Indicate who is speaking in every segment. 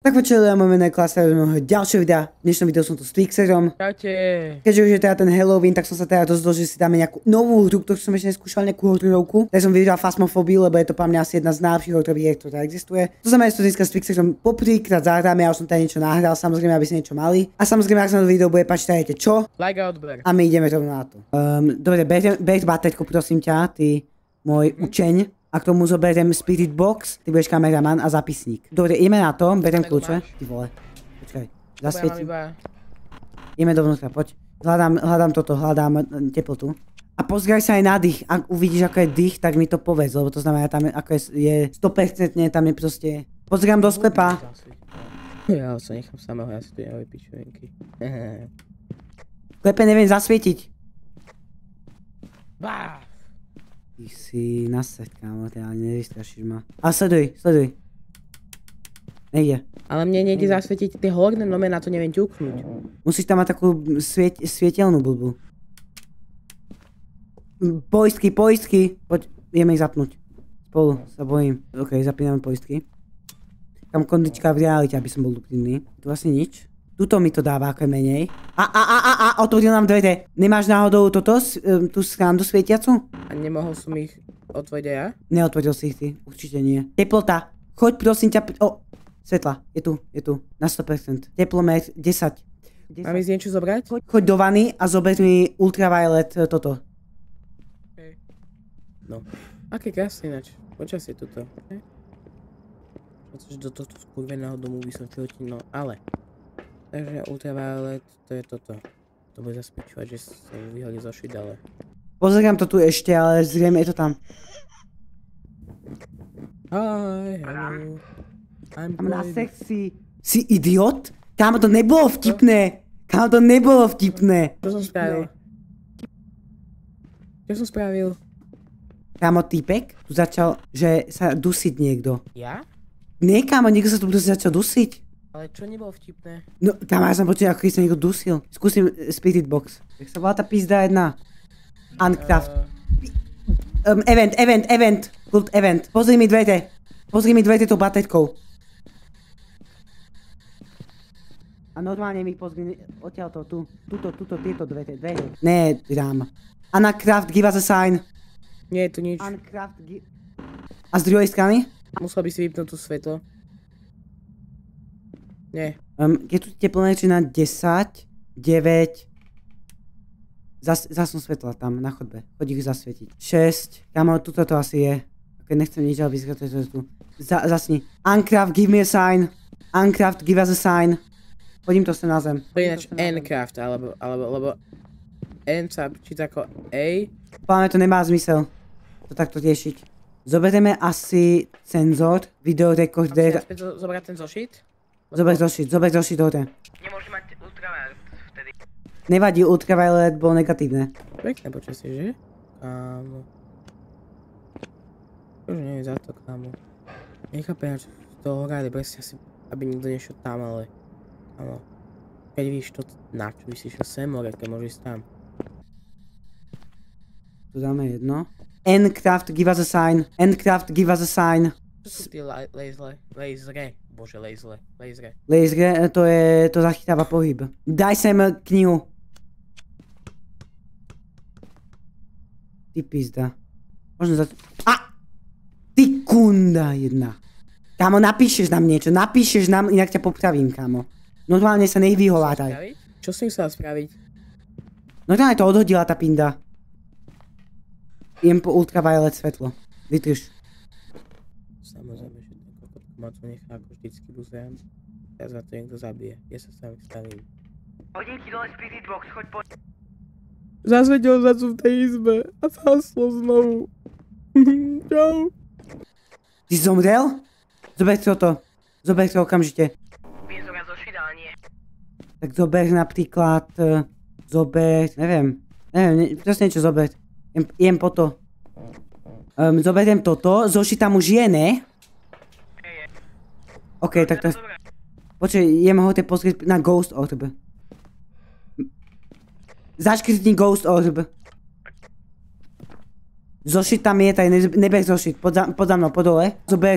Speaker 1: Tak počuli, ja máme na klase ďalšie videa. V dnešnom videu som tu s Twixerom.
Speaker 2: Čaute.
Speaker 1: Keďže už je teda ten Halloween, tak som sa teda rozhodol, že si dáme nejakú novú hru, ktorú som ešte neskúšal, nejakú hororovku. Tak som vybral Phasmophobia, lebo je to pre mňa asi jedna z najlepších hororových hier, ktorá existuje. To znamená, že to dneska s Twixerom poprvýkrát zahráme, ja už som teda niečo nahral, samozrejme, aby si niečo mali. A samozrejme, ak sa na to video bude páčiť, dajte čo?
Speaker 2: Like a odber.
Speaker 1: A my ideme rovno na to. Dobre, ber baterku, prosím ťa, ty môj učeň. A k tomu zoberiem Spirit Box, ty budeš kameraman a zapisník. Dobre, ideme na to, beriem kľúče. Ty vole, počkaj, zasvietím. Ideme dovnútra, poď. Hľadám toto, hľadám teplotu. A pozraj sa aj na dých, ak uvidíš ako je dých, tak mi to povedz, lebo to znamená, tam ako je 100%, tam je proste... Pozrám do sklepa.
Speaker 2: Ja sa nechám samého, ja si tu neviem pičujenky.
Speaker 1: V sklepe neviem zasvietiť.
Speaker 2: Bá!
Speaker 1: Ty si nasať, kámo, ty ani nevystrašíš ma. Ale sleduj. Nejde.
Speaker 2: Ale mne nejde zasvietiť tie horné, no na to neviem ťuknúť.
Speaker 1: Musíš tam mať takú svietelnú blbu. Poistky. Poď, ideme ich zapnúť. Spolu, sa bojím. Ok, zapíname poistky. Tam kondička v realite, aby som bol úprimný. Tu asi nič. Tuto mi to dáva, ako je menej. Otvoril nám dvere. Nemáš náhodou toto, tú skrandu svietiacu?
Speaker 2: A nemohol som ich otvoriť ja?
Speaker 1: Neotvoril si ich ty, určite nie. Teplota. Choď prosím ťa, svetla, je tu, na 100%. Teplomet 10.
Speaker 2: Mám ísť niečo zobrať?
Speaker 1: Choď do vany a zober mi ultraviolet toto.
Speaker 2: No. Aké krásne ináč. Počasie tuto. Pretože do tohto skurveného domu by som čotil, no ale. Takže ultraviolet, to je toto. To bude zase pičovať, že sa vyhodí zo švidale.
Speaker 1: Pozerám to tu ešte, ale zrejme je to tam.
Speaker 2: Hi, hello. I'm
Speaker 1: na sexy. Si idiot? Kámo, to nebolo vtipné.
Speaker 2: Čo som spravil?
Speaker 1: Kámo, týpek tu začal, že sa dusiť niekto.
Speaker 2: Ja?
Speaker 1: Nie, kámo, niekto sa tu začal dusiť.
Speaker 2: Ale čo nebolo vtipné?
Speaker 1: No, kámo, ja som počul, ako keď sa niekto dusil. Skúsim Spirit Box. Jak sa volá tá pizda jedna? Uncraft. Event. Kult event. Pozri mi dvere tou baterkou. A normálne mi pozri, odtiaľto, tuto, tieto dvere. Ne, dám. Uncraft, give us a sign.
Speaker 2: Nie je tu nič.
Speaker 1: Uncraft, a z druhej strany?
Speaker 2: Musel by si vypnúť to svetlo. Nie.
Speaker 1: Je tu teplomeč na 10, 9. Zasnú svetla tam na chodbe. Choď ich zasvietiť. 6. Kámo, tuto to asi je. Ok, nechcem nič, ale vyzerá to tu. Zasni. Uncraft, give me a sign. Uncraft, give us a sign. Hodím to sa na zem.
Speaker 2: To je ináč Ncraft, lebo N sa číta ako A.
Speaker 1: Páme, to nemá zmysel. To takto riešiť. Zoberieme asi senzor, videorekorder.
Speaker 2: Zobrať ten zošit?
Speaker 1: Zober zošit hore.
Speaker 2: Nemôžeš mať ultraviolet vtedy.
Speaker 1: Nevadí, ultraviolet bolo negatívne.
Speaker 2: Pekné počasie, že? Kámo. Už neviem za to, kámo. Nechápem, že to hrali presne asi, aby nikto nešiel tam, ale... Kámo. Keď víš to, na čo by si išiel sem, more, keď môžeš ísť tam.
Speaker 1: Tu dáme jedno. Ncraft, give us a sign. Ncraft, give us a sign.
Speaker 2: Čo sú tie lasery? Bože, lasery.
Speaker 1: Laser, to zachytáva pohyb. Daj sem knihu. Ty pizda. Možno Ty kunda jedna. Kámo, napíšeš nám niečo, inak ťa popravím, kámo. Normálne sa nech vyhováraj.
Speaker 2: Čo si musel spraviť?
Speaker 1: Normálne to odhodila tá pinda. Idem po ultraviolet svetlo. Vytrž.
Speaker 2: Samozrejme, že ten kokotku ma tu nechá ako vždycky buzerám. Teraz ma to niekto zabije. Ja sa sám stavím.
Speaker 1: Hodím ti dole Spirit Box, choď poď.
Speaker 2: Zazvedel sa tu v tej izbe a zhaslo znovu. Čau.
Speaker 1: Ty si zomrel? Zober to okamžite.
Speaker 2: Viem zobrať zošit, ale nie.
Speaker 1: Tak zober napríklad, neviem, presne niečo zober. Idem po to. Zoberiem toto, zošit tam už je, ne? Ok, tak to... Počkej, idem ho pozrieť na Ghost Orb. Zaškrtni Ghost Orb. Zošit tam je, tady neber zošit, pod za mnou, pod dole. Zober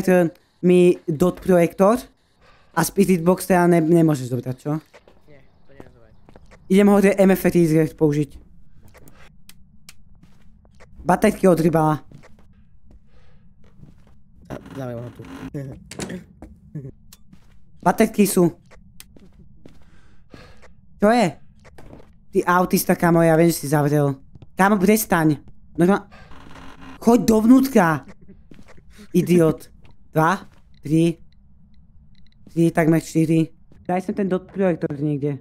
Speaker 1: mi dot projektor. A Spirit Box teda nemôžeš zobrať, čo?
Speaker 2: Nie, to neviem zobrať.
Speaker 1: Idem ho tie MFT direct použiť. Baterky od rybala.
Speaker 2: Dávaj ho tu.
Speaker 1: Baterky sú. Čo je? Ty autista, kámo, ja viem, že si zavrel. Kámo, prestaň. Choď dovnútra. Idiot. 2, 3, takmer 4. Daj sem ten dot projektor niekde.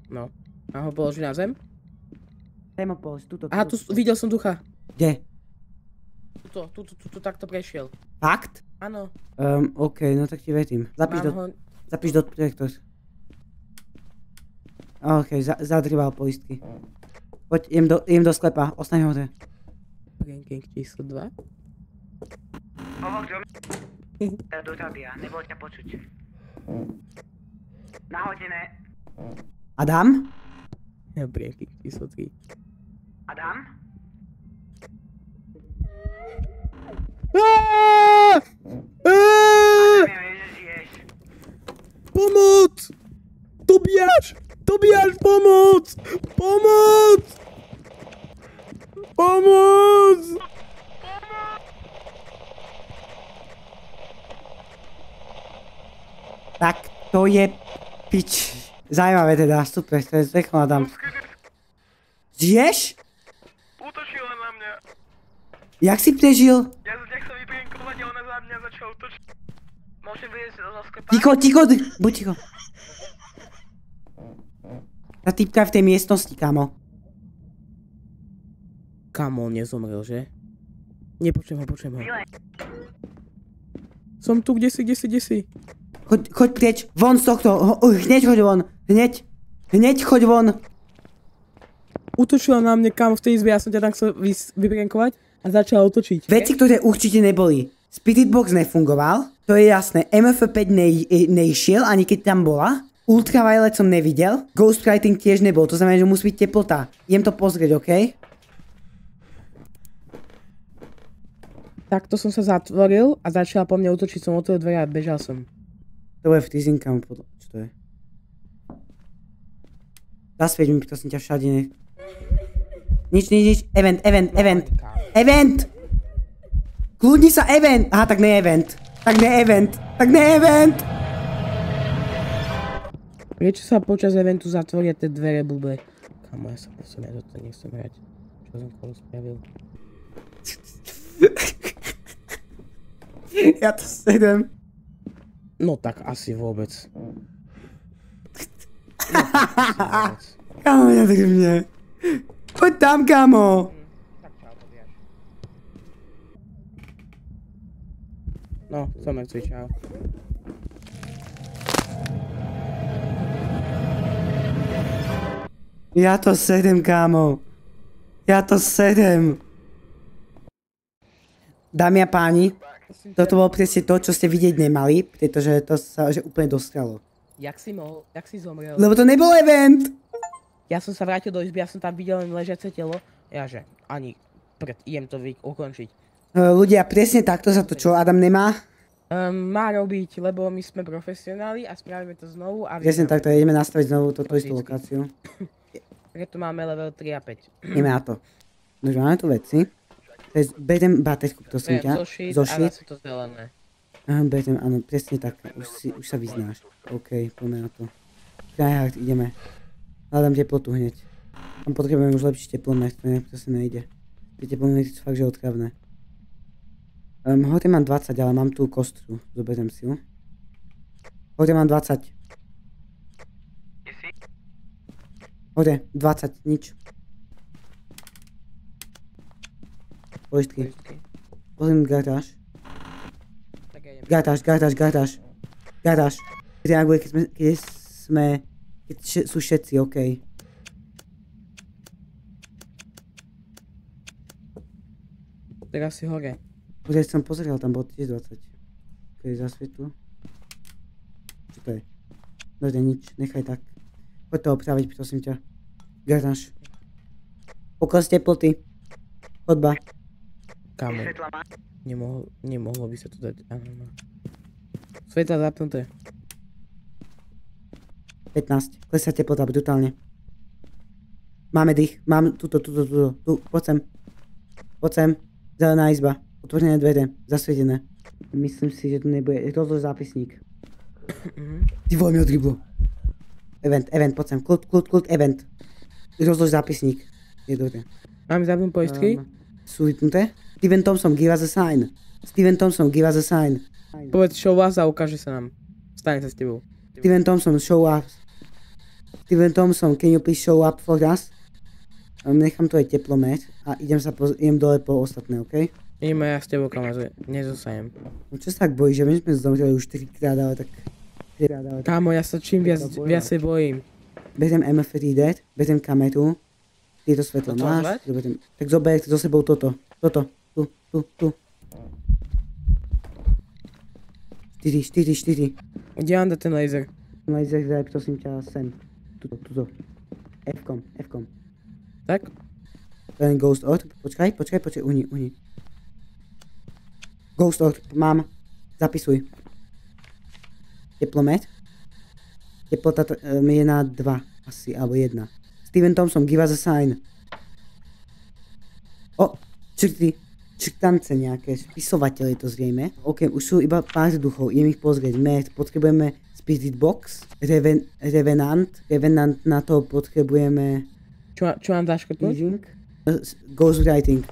Speaker 2: No. A ho položí na zem?
Speaker 1: Daj ma polož, tuto.
Speaker 2: Aha, tu videl som ducha.
Speaker 1: Kde?
Speaker 2: Tu takto prešiel.
Speaker 1: Fakt?
Speaker 2: Áno.
Speaker 1: OK, no tak ti verím. Zapíš dot projektor. OK, zadrýval poistky. Poď, idem do sklepa, ostaň hore.
Speaker 2: Ranking číslo 2.
Speaker 1: Hovor do rádia, nebolo ťa počuť. Nahodené. Adam?
Speaker 2: Ranking číslo 3.
Speaker 1: Adam?
Speaker 2: Pomoc! Tobiasz! Tobiasz, pomoc! Pomoc! Pomoc!
Speaker 1: Tak, to je pič. Zajímavé teda, super, to je zveklo, Adam. Žiješ?
Speaker 3: Útočila na mňa.
Speaker 1: Jak si prežil?
Speaker 3: Ja chcem vyprienkovať a ona za mňa začala útočiť. Môžem vyjsť zo sklepa?
Speaker 1: Ticho, buď ticho. Tá typka je v tej miestnosti, kámo.
Speaker 2: Kámo, on nezomrel, že? Počujem ho. Som tu, kde si?
Speaker 1: Choď preč, von z tohto, hneď choď von, hneď choď von.
Speaker 2: Útočila na mne, kámo, v tej izbe, ja som ťa tam chcel vyprienkovať a začala útočiť.
Speaker 1: Veci, ktoré určite neboli. Spirit Box nefungoval, to je jasné, MF5 nešiel, ani keď tam bola. Ultraviolet som nevidel, Ghostwriting tiež nebol, to znamená, že musí byť teplota. Idem to pozrieť, OK?
Speaker 2: Takto som sa zatvoril a začala po mne útočiť, som otvoril dvere a bežal som.
Speaker 1: To bude freezing cam, čo to je? Zasvieť mi, prosím ťa, všade nech. Nič, event! Kľudni sa, event! Aha, tak ne event.
Speaker 2: Prečo sa počas eventu zatvoria tie dvere blbe? Kámo, ja sa proste na toto nechcem hrať. Čo som komu spravil?
Speaker 1: Ja to sedem.
Speaker 2: No tak asi vôbec.
Speaker 1: Kámo, nedrž mne. Poď tam, kámo.
Speaker 2: Tak čau, Tobiaš. No, som mŕtvy, čau.
Speaker 1: Ja to sedem, kámo. Dámy a páni, toto bolo presne to, čo ste vidieť nemali, pretože to sa že úplne dostralo.
Speaker 2: Jak si zomrel?
Speaker 1: Lebo to nebol event!
Speaker 2: Ja som sa vrátil do izby, ja som tam videl len ležiace telo. Ja že, idem to ukončiť.
Speaker 1: Ľudia, presne takto sa to čo Adam nemá?
Speaker 2: Má robiť, lebo my sme profesionáli a spravíme to znovu a...
Speaker 1: Presne takto, ideme nastaviť znovu túto istú lokáciu.
Speaker 2: Preto máme level 3 a 5.
Speaker 1: Ideme na to. Nože máme tu veci. Beriem baterku, prosím ťa.
Speaker 2: Zošit a zase to zelené.
Speaker 1: Beriem, áno, presne tak. Už sa vyznáš. OK, poďme na to. Tryhard, ideme. Hľadám teplotu hneď. Tam potrebujeme už lepšie teplomер, to sa nejde. Tie teplomery sú fakt, že odkravné. Hore mám 20, ale mám tú kostru. Zoberiem si ju. Hore mám 20. Hore, 20, nič. Poistky. Pozriem garáž. Garáž. Reaguje, keď sú všetci, OK.
Speaker 2: Teraz si hore.
Speaker 1: Už som pozeral, tam bolo tiež 20. OK, zasvietlo. Čo to je? Dobre, nič, nechaj tak. Poď to opraviť, prosím ťa. Garáž. Pokles teploty. Chodba.
Speaker 2: Kámo. Nemohlo by sa to dať, áno. Svetla zapnuté.
Speaker 1: 15. Klesá teplota brutálne. Máme dých. Mám tu. Poď sem. Poď sem. Zelená izba. Otvorené dvere. Zasvietené. Myslím si, že tu nebude. Rozlož zápisník. Ty vole, mi odryblo. Event, poď sem. Kult, event. Rozlož zápisník. Je dobre.
Speaker 2: Mám zapnúť poistky?
Speaker 1: Sú vypnuté? Steven Thompson, give us a sign.
Speaker 2: Povedz show us a ukáže sa nám. Stane sa s tebou.
Speaker 1: Steven Thompson, show up. Steven Thompson, can you please show up for us? Nechám tu aj teplomet a idem dole po ostatné, okej?
Speaker 2: Ideme ja s tebou, kamazu. Nezostanem.
Speaker 1: No čo sa tak bojíš, že my sme zomreli už 4 krát, ale tak...
Speaker 2: Kámo, ja sa čím viacej bojím.
Speaker 1: Beriem MF Reader, beriem kameru. Tieto svetlo máš? Tak zober so sebou toto. Tu. 4.
Speaker 2: Kde mám dať ten laser?
Speaker 1: Laser daj, prosím ťa, sem. Tuto. F-kom.
Speaker 2: Tak?
Speaker 1: Ten Ghost Orb, počkaj, uni. Ghost Orb, mám. Zapisuj. Teplomet. Teplota je na 2, asi, alebo 1. Steven Thompson, give us a sign. Črtance nejaké, spisovateľ je to zrejme. OK, už sú iba pár duchov, idem ich pozrieť. Potrebujeme Spirit Box, Revenant na to potrebujeme...
Speaker 2: Čo mám zaškrtnúť?
Speaker 1: Ghostwriting.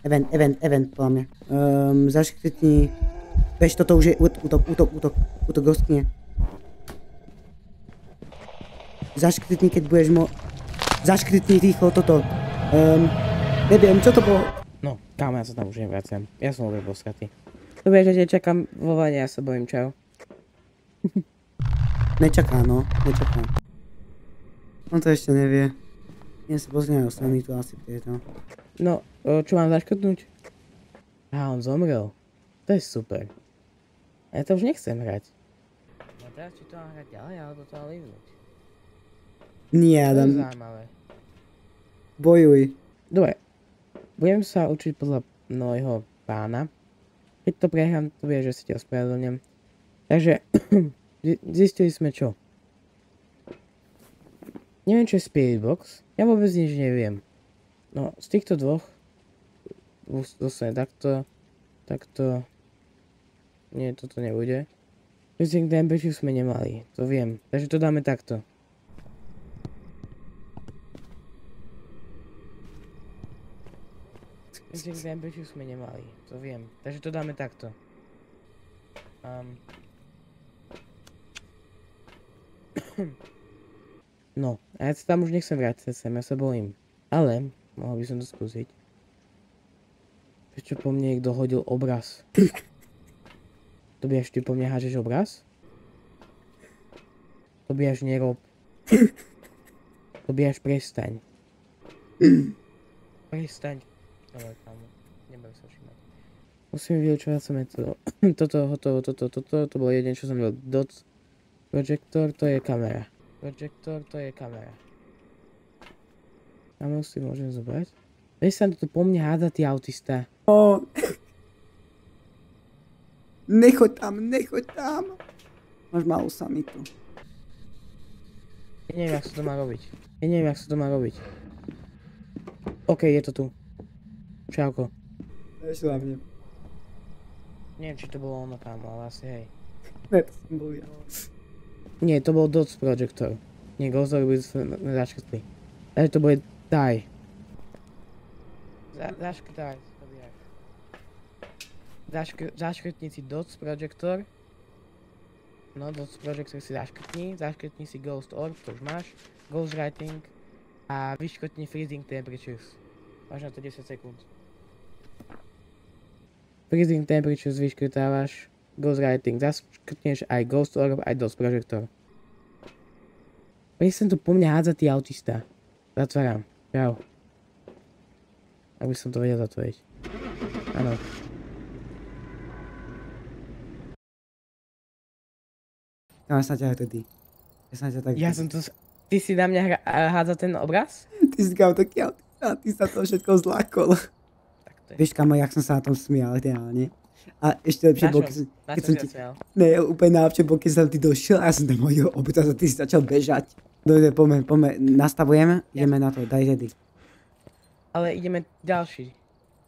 Speaker 1: Event, podľa mňa. Zaškrtni... Bež, toto už je útok ghostne. Zaškrtni, keď budeš Zaškrtni rýchlo toto. Neviem, čo to bolo?
Speaker 2: No, kámo, ja sa tam už nevraciam. Ja som úplne poskatý. Dobre, že čakám vo vane, ja sa bojím, čau.
Speaker 1: Nečaká. On to ešte nevie. Ja sa pozriem na strany tu asi tieto.
Speaker 2: No, čo mám zaškrtnúť? On zomrel. To je super. Ja to už nechcem hrať. No teraz či to mám hrať ďalej, alebo to mám líznúť?
Speaker 1: Nie, Adam.
Speaker 2: To je zaujímavé.
Speaker 1: Bojuj.
Speaker 2: Dobre. Budem sa učiť podľa môjho pána. Keď to prehrám, to vie, že si ťa ospravedlňujem. Takže, zistili sme čo. Neviem, čo je Spirit Box. Ja vôbec nič neviem. No, z týchto dvoch zase takto. Nie, toto nebude. Freezing Temperature sme nemali, to viem. Takže to dáme takto. Freezing Temperature sme nemali, to viem. Takže to dáme takto. No, a ja sa tam už nechcem vrátiť sem, ja sa bojím. Ale, mohol by som to skúsiť. Prečo po mne niekto hodil obraz? Tobiaš, ty po mne hážeš obraz? Tobiaš, nerob. Tobiaš, prestaň. Prestaň. Dobre, kámo, nebudem sa všimať. Musím vyučovať sa metódu. Toto, hotovo, to bolo jeden, čo som robil. Dots. Projektor, to je kamera. Kameru si môžem zobrať. Veď sa to po mne háda, ty autista.
Speaker 1: Nechoď tam. Máš malú sanitu.
Speaker 2: Ja neviem, jak sa to má robiť. OK, je to tu. Čauko.
Speaker 1: Ešte hlavne.
Speaker 2: Neviem, či to bolo ono, kámo, ale asi hej.
Speaker 1: Ne, to som bol ja.
Speaker 2: Nie, to bol Dots Projector. Nie, Ghost Orb sme zaškrtli. Takže to bude Die. Zaškrtaj, to bude. Zaškrtni si Dots Projector. No, Dots Projector si zaškrtni si Ghost Orb, to už máš. Ghostwriting. A vyškrtni Freezing Temperatures. Máš na to 10 sekúnd. Freezing Temperatures vyškrtávaš. Ghostwriting. Zaškrtneš aj Ghost Orb, aj Dots Projector. Prečo sem tu po mňa hádza, ty autista. Zatváram. Čau. Aby som to vedel zatvoriť. Áno.
Speaker 1: Ja sa ťa hrdý.
Speaker 2: Ja som to... Ty si na mňa hádza ten obraz?
Speaker 1: Ty si kámo taký autista, ty sa to všetko zlákol.
Speaker 2: Tak to
Speaker 1: Vieš, kamo, jak som sa na tom smial, reálne. A ešte lepšie bolo, keď som ti...
Speaker 2: smial?
Speaker 1: Ne, úplne najlepšie bolo, keď som ty došiel a ja som tam hodil obraz a ty si začal bežať. Dobre, poďme, nastavujeme, ideme na to, daj ready.
Speaker 2: Ale ideme ďalší.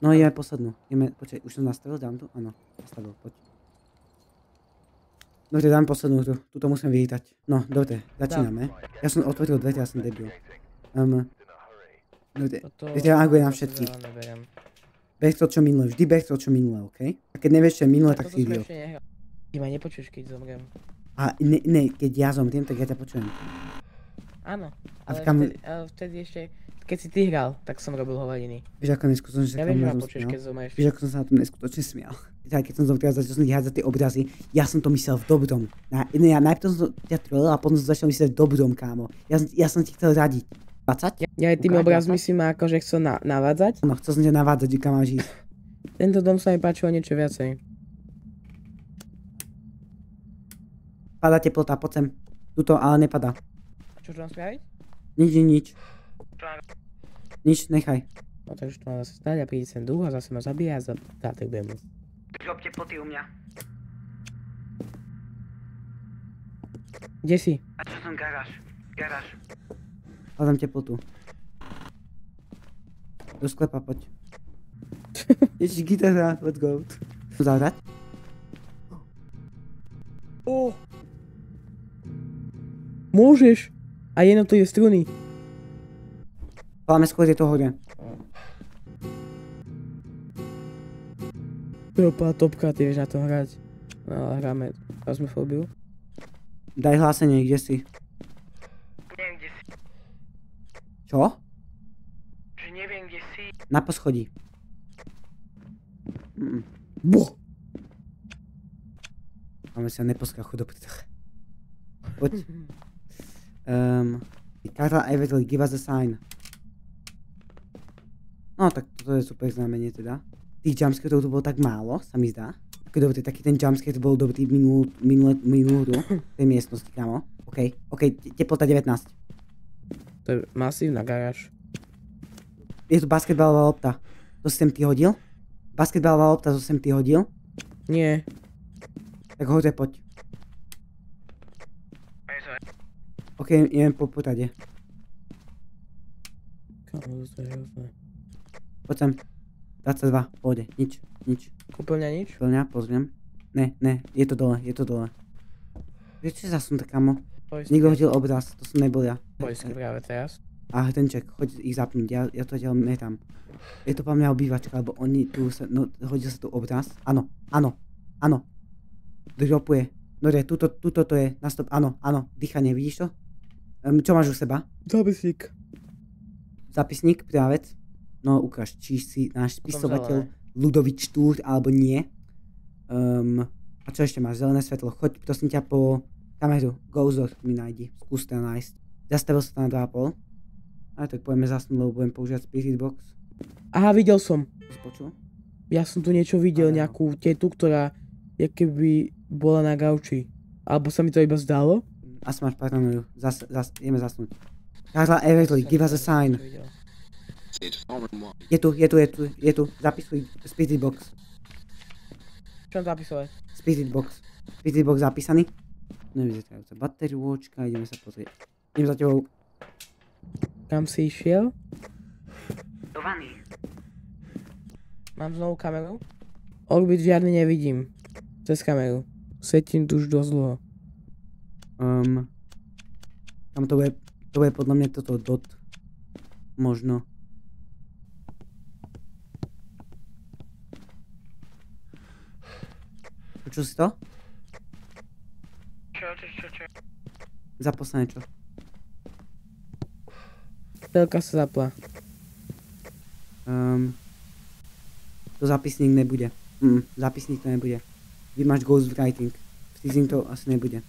Speaker 1: No, ideme poslednú. Počkaj, už som nastavil, dám tu? Áno, nastavil, poď. Dobre, dám poslednú tu, tuto musím vyhýtať. No, dobre, začíname. Ja som otvoril dvere, ja som debil. Dobre, reaguje na všetkých. Ber to, čo minulé, vždy ber to, čo minulé, okej? A keď nevieš, čo je minulé, tak si idiot.
Speaker 2: Ty ma nepočuješ, keď zomrem.
Speaker 1: A ne, keď ja zomriem, tak ja ťa počujem.
Speaker 2: Áno,
Speaker 1: A
Speaker 2: ale vtedy ešte, keď si ty hral, tak som robil hovadiny.
Speaker 1: Vieš, ako neskutočne sa
Speaker 2: Ja viem, že ma počuješ, keď zomreš.
Speaker 1: Vieš, ako som sa na tom neskutočne smial. Tak, keď som zomrel, začal som ti hádzať tie obrazy, ja som to myslel v dobrom. Ja najprv som ťa trolil a potom som začal myslieť v dobrom, kámo. Ja som ti chcel radiť. 20?
Speaker 2: Ja aj tými obrazmi si ma akože chcel navádzať.
Speaker 1: No, chcel som ťa navádzať, kam máš ísť.
Speaker 2: Tento dom sa mi páčilo niečo viacej.
Speaker 1: Padá teplota, poď sem. Tuto, ale nepadá.
Speaker 2: Čo mám spraviť?
Speaker 1: Nič. Nič, nechaj.
Speaker 2: No takže to má zase stať a príde sem duch a zase ma zabíja a zatrbujem mu.
Speaker 1: Drop teploty u mňa.
Speaker 2: Kde si?
Speaker 1: A čo som garáž? Hľadám teplotu. Do sklepa, poď. Ježiš, gitara, let's go. Zahrať?
Speaker 2: Môžeš! A jednotlivé struny.
Speaker 1: Hľadáme skôr je to hore.
Speaker 2: To je úplná topka, ty vieš na to hrať. No ale hráme Phasmophobia.
Speaker 1: Daj hlásenie, kde si?
Speaker 3: Neviem, kde si.
Speaker 1: Čo?
Speaker 3: Že neviem, kde si.
Speaker 1: Na poschodí.
Speaker 2: Boh!
Speaker 1: Máme sa neposkachu do prdele. Poď. Karla Everly, give us a sign. No tak toto je super znamenie teda. Tých jumpscareov tu bolo tak málo, sa mi zdá. Ako dobrý, taký ten jumpscare bol dobrý minulú hru. V tej miestnosti, kámo. OK, teplota 19.
Speaker 2: To je masívna garáž.
Speaker 1: Je tu basketbalová lopta. To si sem ty hodil? Basketbalová lopta, to sem ty hodil?
Speaker 2: Nie.
Speaker 1: Tak hore poď. OK, idem po porade.
Speaker 2: Kámo, to je hrozné.
Speaker 1: Poď sem. 22, pôjde, nič.
Speaker 2: Kúpeľňa nič?
Speaker 1: Kúpeľňa, pozriem. Ne, je to dole. Vieš čo zasunúť, kamo? Niekto hodil obraz, to som nebol ja.
Speaker 2: Poisky práve teraz.
Speaker 1: A hrnček, choď ich zapnúť, ja to ďalej metám. Je to po mňa obývačka, lebo oni tu sa, no hodil sa tu obraz. Áno. Dropuje. Dobre, tuto to je, na stop, áno, dýchanie, vidíš to? Čo máš u seba?
Speaker 2: Zápisník.
Speaker 1: Zápisník, prvá vec. No ukáž, či si náš spisovateľ Ludovič Štúr, alebo nie. A čo ešte máš? Zelené svetlo. Choď prosím ťa po kameru. Gozor mi nájdi. Skús to nájsť. Zastavil sa to na 2,5. Ale tak poďme zasnúť, lebo budem používať Spirit Box.
Speaker 2: Aha, videl som.
Speaker 1: Si počul?
Speaker 2: Ja som tu niečo videl, nejakú tetu, ktorá keby bola na gauči. Alebo sa mi to iba zdalo?
Speaker 1: Asi máš paranoju. Ideme zasnúť. Karla Everly, give us a sign. Je tu. Zapisuj Spirit Box.
Speaker 2: Čo mám zapisovať?
Speaker 1: Spirit Box zapísaný. Nevyzetrajúca batériuočka, ideme sa pozrieť. Idem za tebou.
Speaker 2: Kam si išiel?
Speaker 3: Do vany.
Speaker 2: Mám znovu kameru? Orbit žiadny nevidím. Cez kameru. Setím tu už dosť dlho.
Speaker 1: Tam to bude podľa mňa toto dot. Možno. Počul si to?
Speaker 3: Čo?
Speaker 1: Zaposlane čo?
Speaker 2: Telka sa zapla.
Speaker 1: To zápisník nebude. Zápisník to nebude. Vy máš ghostwriting. V Steam to asi nebude.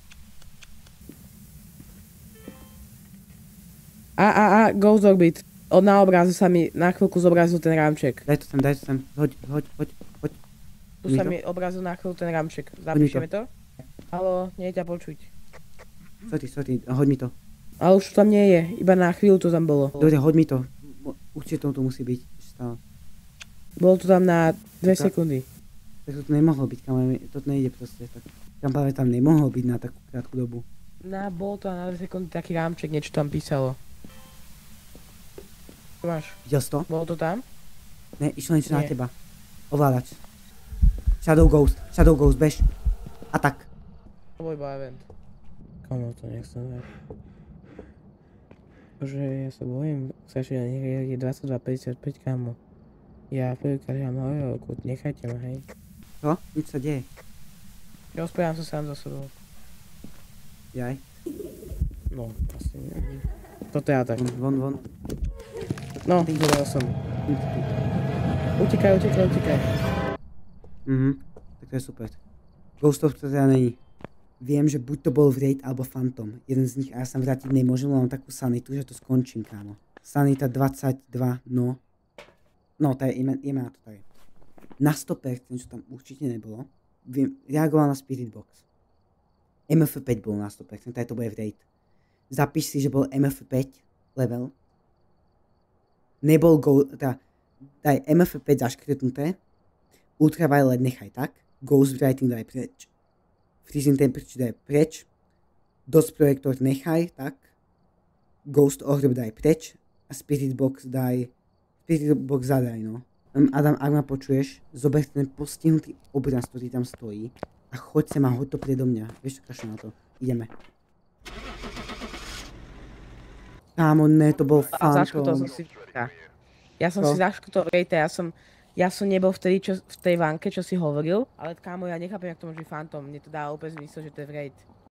Speaker 2: Ghost Orbit. Na obraze sa mi na chvíľku zobrazil ten rámček.
Speaker 1: Daj to sem. Hoď.
Speaker 2: Tu sa mi obrazil na chvíľu ten rámček. Zapíšeme to? Haló, nie je ťa počuť.
Speaker 1: Sorry, hoď mi to.
Speaker 2: Ale už to tam nie je, iba na chvíľu to tam bolo.
Speaker 1: Dobre, hoď mi to. Určite to tu musí byť. Stále.
Speaker 2: Bolo to tam na 2
Speaker 1: Tak.
Speaker 2: sekundy.
Speaker 1: Tak to nemohlo byť, kam to nejde proste. Tak, tam práve tam nemohlo byť na takú krátku dobu.
Speaker 2: Bolo to na 2 sekundy taký rámček, niečo tam písalo. Čo máš?
Speaker 1: Videl si to?
Speaker 2: Bolo to tam?
Speaker 1: Ne, išlo niečo na
Speaker 2: Nie.
Speaker 1: teba. Ovládač. Shadow Ghost, bež. A tak.
Speaker 2: To bol iba event. Komu to nechcem dať. Bože, ja sa bojím, strašne je 22.55, kámo. Ja prvýkrát mám hojovku, nechajte ma, hej.
Speaker 1: Čo? Nič sa deje.
Speaker 2: Rozprávam sa sám za sebou.
Speaker 1: Jaj.
Speaker 2: No, asi neviem. Toto ja tak.
Speaker 1: Von.
Speaker 2: No, videl som. Utekaj.
Speaker 1: Tak to je super. Ghostov to teda není. Viem, že buď to bol Wraith alebo Phantom. Jeden z nich a ja sa vrátiť nemôžem, lebo mám takú sanitu, že to skončím, kámo. Sanita 22, no. No, to je imená to tady. Na 100%, čo tam určite nebolo, reagoval na Spirit Box. MF5 bol na 100%, tady to bude Wraith. Zapíš si, že bol MF5 level. Nebol teda, daj MF5 zaškrtnuté. Ultraviolet nechaj tak. Ghost Writing daj preč. Freezing Temperature daj preč. DOS projektor nechaj tak. Ghost Orb daj preč. A Spirit Box zadaj, no. Adam, ak ma počuješ, zober ten postihnutý obraz, ktorý tam stojí a choď sem a hoď to predo mňa. Vieš čo, kašľa na to. Ideme. Kámo, ne, to bol
Speaker 2: A zaškutol
Speaker 1: Phantom.
Speaker 2: som si... Ja som
Speaker 1: Čo?
Speaker 2: si zaškutol Wraitha, ja som nebol vtedy v tej vanke, čo si hovoril, ale kámo, ja nechápem, jak to môže byť Phantom. Mne to dá úplne zmysel, že to je Wraith.